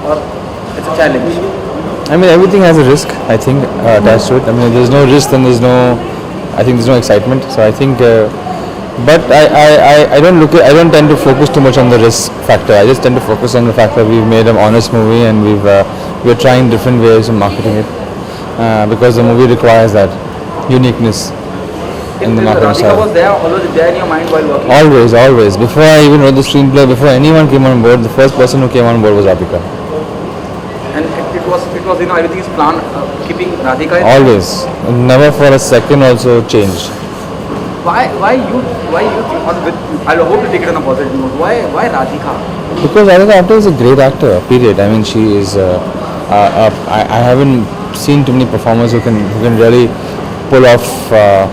or it's a challenge? I mean, everything has a risk, I think, attached to it. I mean, if there's no risk, then I think there's no excitement. So I think, but I don't tend to focus too much on the risk factor. I just tend to focus on the fact that we've made an honest movie and we're trying different ways of marketing it, because the movie requires that uniqueness in the marketing Radhika side. was there, always there in your mind while working? Always, always. Before I even wrote the screenplay, before anyone came on board, the first person who came on board was Radhika. And it was everything is planned, keeping Radhika in. Always. Never for a second also changed. Why you think, I hope to take it on a positive note. Why Radhika? Because Radhika Apte is a great actor, period. I mean, she is, I haven't seen too many performers who can really pull off the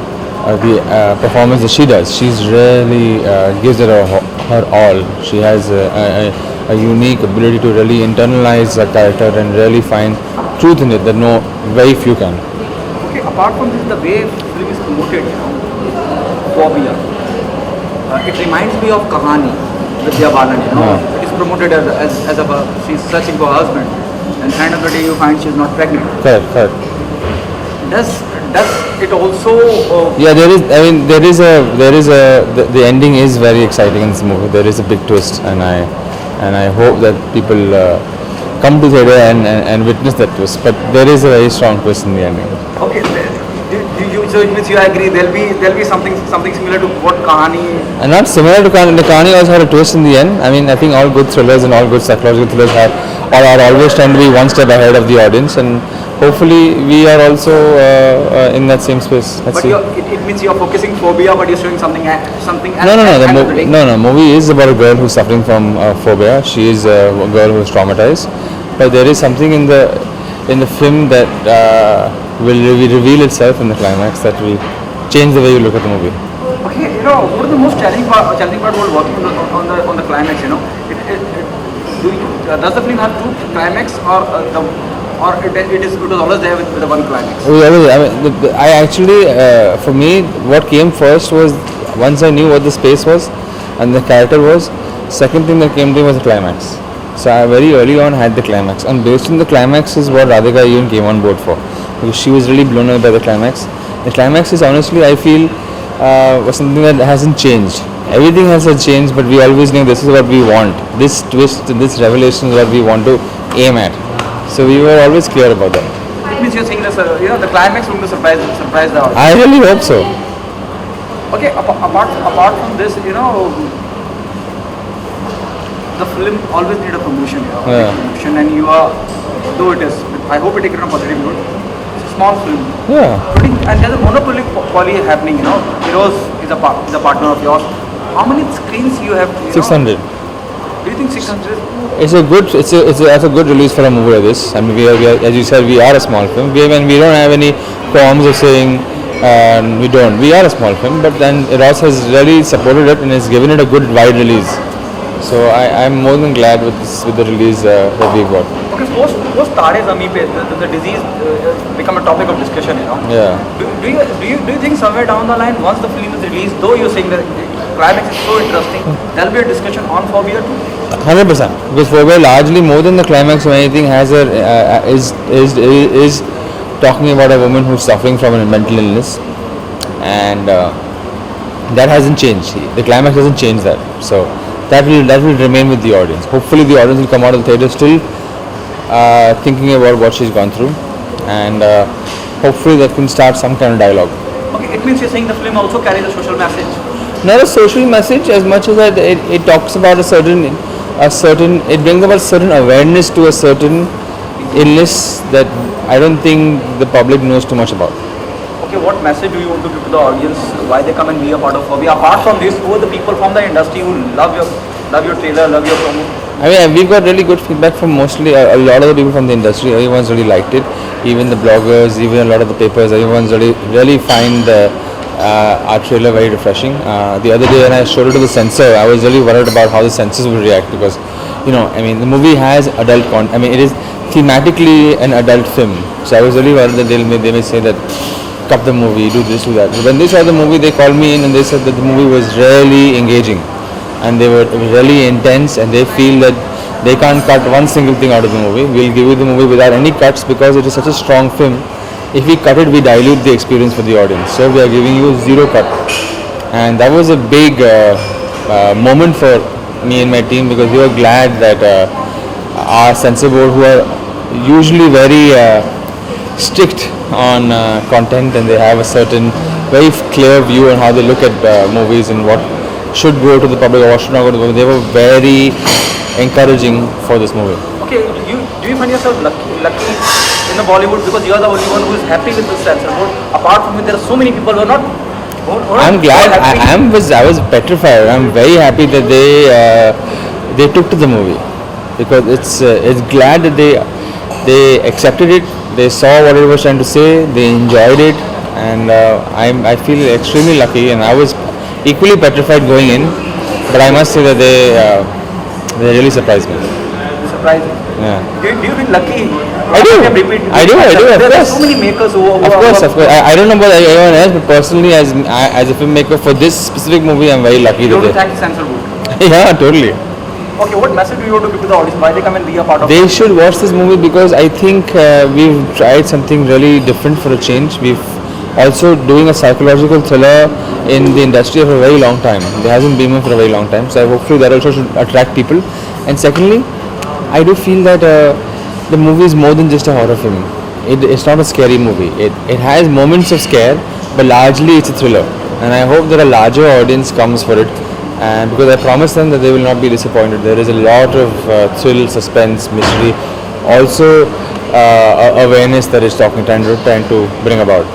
performance that she does. She's really gives it her all. She has a unique ability to really internalize a character and really find truth in it that very few can. Okay, apart from this, the way film is promoted, Phobia. It reminds me of Kahani with Vidya Balan, It is promoted as she's searching for her husband, and at the end of the day you find she's not pregnant. Correct. Does it also? Yeah, there is the ending is very exciting in this movie. There is a big twist, and I hope that people come to theater and witness that twist. But there is a very strong twist in the ending. Okay, so it means you agree there'll be something similar to what Kahani. And not similar to Kahani. The Kahani also had a twist in the end. I mean, I think all good thrillers and all good psychological thrillers are always trying to be one step ahead of the audience, and hopefully we are also in that same space. But it means you're focusing Phobia, but you're showing something else. No. Movie is about a girl who's suffering from phobia. She is a girl who's traumatized, but there is something in the film that will reveal itself in the climax that will change the way you look at the movie. Okay, what is the most challenging part while working on the climax? Does the film have two climax or it was always there with the one climax? I actually, for me, what came first was once I knew what the space was and the character was. Second thing that came to me was the climax. So I very early on had the climax, and based on the climax is what Radhika even came on board for, because she was really blown away by the climax. The climax is honestly, I feel, was something that hasn't changed. Everything has changed, but we always knew this is what we want. This twist, this revelation is what we want to aim at. So we were always clear about that. It means you're saying this, the climax will surprise the audience. I really hope so. Okay, apart from this, the film always need a promotion, promotion, and you are, though it is, I hope you take it on a positive note. It's a small film. Yeah. And there's a monopoly happening. Heroes is a partner of yours. How many screens you have? 600. Do you think 600? It's a good release for a movie like this. I mean, we are, as you said, we are a small film. We don't have any qualms of saying we don't. We are a small film, but then Eros has really supported it and has given it a good wide release. So I'm more than glad with the release that we got. Okay, post Tare Zami Pe, the disease become a topic of discussion. Yeah. Do you think somewhere down the line, once the film is released, though you're saying that climax is so interesting, there'll be a discussion on Phobia too? 100%. Because Phobia largely more than the climax or anything has is talking about a woman who's suffering from a mental illness, and that hasn't changed. The climax doesn't change that. So that will remain with the audience. Hopefully the audience will come out of the theatre still thinking about what she's gone through, and hopefully that can start some kind of dialogue. Okay, it means you're saying the film also carries a social message? Not a social message as much as that it talks about it brings about certain awareness to a certain illness that I don't think the public knows too much about. Okay, what message do you want to give to the audience? Why they come and be a part of Phobia? Apart from this, who are the people from the industry who love your trailer, love your promo? I mean, we've got really good feedback from mostly a lot of the people from the industry. Everyone's really liked it. Even the bloggers, even a lot of the papers, everyone's really find our trailer very refreshing. The other day when I showed it to the censor, I was really worried about how the censors would react, because, the movie has adult content. I mean, it is thematically an adult film. So I was really worried that they may say that, cut the movie, do this, do that. But when they saw the movie, they called me in and they said that the movie was really engaging, and it was really intense, and they feel that They can't cut one single thing out of the movie. We'll give you the movie without any cuts because it is such a strong film. If we cut it, we dilute the experience for the audience. So we are giving you zero cut, and that was a big moment for me and my team because we were glad that our censor board, who are usually very strict on content and they have a certain very clear view on how they look at movies and what should go to the public or what should not go to the public. They were very encouraging for this movie. Okay, do you find yourself lucky in the Bollywood because you are the only one who is happy with this censor board? Apart from it, there are so many people who are not. I'm glad. I was petrified. I'm very happy that they took to the movie because it's glad that they accepted it. They saw what it was trying to say. They enjoyed it, and I feel extremely lucky. And I was equally petrified going in, but I must say that they really surprised me. Surprising. Yeah. Do you feel lucky? I do. I do. Of There are course. so many makers who Of course. I don't know about anyone else, but personally, as a filmmaker for this specific movie, I'm very lucky You that want to thank the censor board. yeah, totally. Okay, what message do you want to give to the audience? Why they come and be a part of They it? should watch this movie because I think we've tried something really different for a change. We've also doing a psychological thriller in the industry for a very long time. There hasn't been one for a very long time. So hopefully that also should attract people. And secondly, I do feel that the movie is more than just a horror film. It's not a scary movie. It has moments of scare, but largely it's a thriller. And I hope that a larger audience comes for it. And because I promise them that they will not be disappointed. There is a lot of thrill, suspense, mystery, also awareness that is trying to bring about.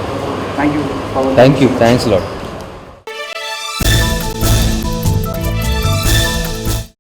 Thank you. Pawan. Thank you. Thanks a lot.